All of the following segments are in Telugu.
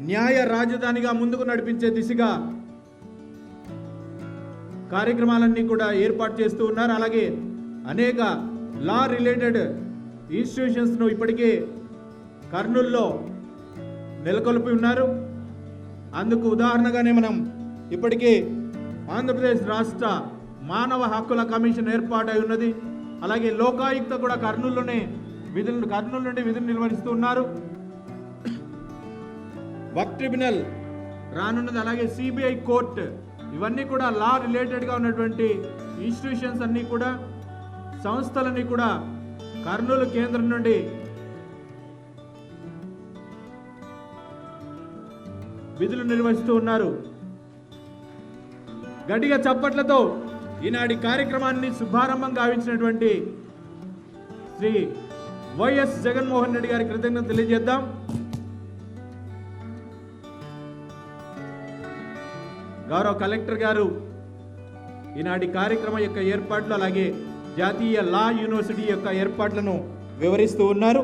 న్యాయ రాజధానిగా ముందుకు నడిపించే దిశగా కార్యక్రమాలన్నీ కూడా ఏర్పాటు చేస్తూ ఉన్నారు. అలాగే అనేక లా రిలేటెడ్ ఇన్స్టిట్యూషన్స్ను ఇప్పటికే కర్నూలులో నెలకొల్పి ఉన్నారు. అందుకు ఉదాహరణగానే మనం ఇప్పటికే ఆంధ్రప్రదేశ్ రాష్ట్ర మానవ హక్కుల కమిషన్ ఏర్పాటై ఉన్నది. అలాగే లోకాయుక్త కూడా కర్నూలు నుండి విధులు నిర్వహిస్తూ ఉన్నారు. వక్ ట్రిబ్యునల్ రానున్నది. అలాగే సిబిఐ కోర్టు, ఇవన్నీ కూడా లా రిలేటెడ్గా ఉన్నటువంటి ఇన్స్టిట్యూషన్స్ అన్నీ కూడా, సంస్థలన్నీ కూడా కర్నూలు కేంద్రం నుండి విధులు నిర్వహిస్తూ ఉన్నారు. గట్టిగా చప్పట్లతో ఈనాటి కార్యక్రమాన్ని శుభారంభం గావించినటువంటి శ్రీ వైఎస్ జగన్మోహన్ రెడ్డి గారి కృతజ్ఞతలు తెలియజేద్దాం. గౌరవ కలెక్టర్ గారు ఈనాటి కార్యక్రమం యొక్క ఏర్పాట్లు, అలాగే జాతీయ లా యూనివర్సిటీ యొక్క ఏర్పాట్లను వివరిస్తూ ఉన్నారు.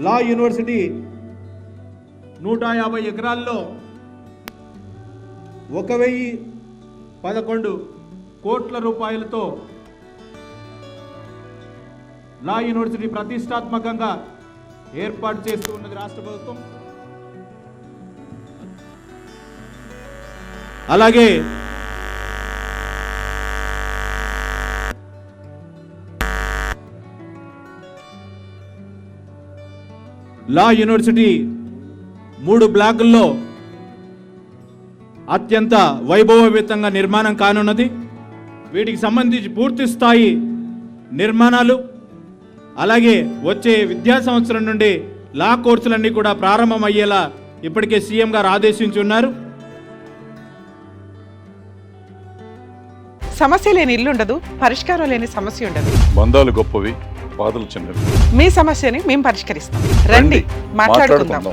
లా యూనివర్సిటీ 150 ఎకరాల్లో 1011 కోట్ల రూపాయలతో లా యూనివర్సిటీ ప్రతిష్టాత్మకంగా ఏర్పాటు చేస్తూ ఉన్నది రాష్ట్ర ప్రభుత్వం. అలాగే లా యూనివర్సిటీ 3 బ్లాకుల్లో అత్యంత వైభవోపేతంగా నిర్మాణం కానున్నది. వీటికి సంబంధించి పూర్తి స్థాయి నిర్మాణాలు, అలాగే వచ్చే విద్యా సంవత్సరం నుండి లా కోర్సులన్నీ కూడా ప్రారంభమయ్యేలా ఇప్పటికే సీఎం గారు ఆదేశించి ఉన్నారు. సమస్య లేని ఇల్లు ఉండదు, పరిష్కారం లేని సమస్య ఉండదు. బంధాలు గొప్పవి, బాధలు చిన్నవి. మీ సమస్యని మేము పరిష్కరిస్తాం. రండి, మాట్లాడుకుందాం.